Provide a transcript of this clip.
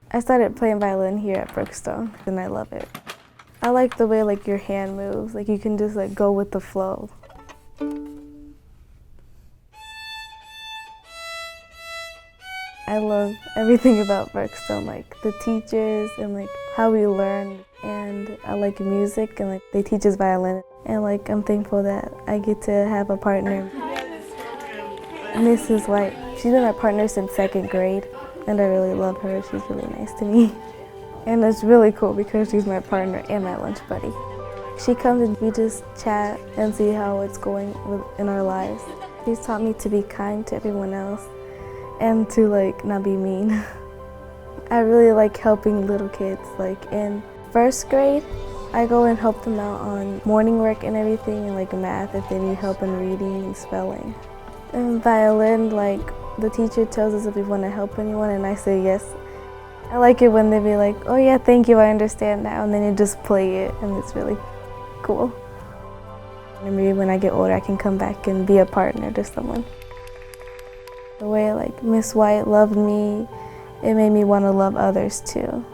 I started playing violin here at Brookstone, and I love it. I like the way your hand moves, you can just go with the flow. I love everything about Brookstone, the teachers and how we learn. And I like music and they teach us violin. And I'm thankful that I get to have a partner. Mrs. White, she's been my partner since 2nd grade, and I really love her. She's really nice to me. And it's really cool because she's my partner and my lunch buddy. She comes and we just chat and see how it's going in our lives. She's taught me to be kind to everyone else and to not be mean. I really like helping little kids. In 1st grade, I go and help them out on morning work and everything, and math if they need help in reading and spelling. In violin, the teacher tells us if we want to help anyone, and I say yes. I like it when they be like, oh yeah, thank you, I understand now, and then you just play it, and it's really cool. And maybe when I get older, I can come back and be a partner to someone. The way Miss White loved me, it made me want to love others too.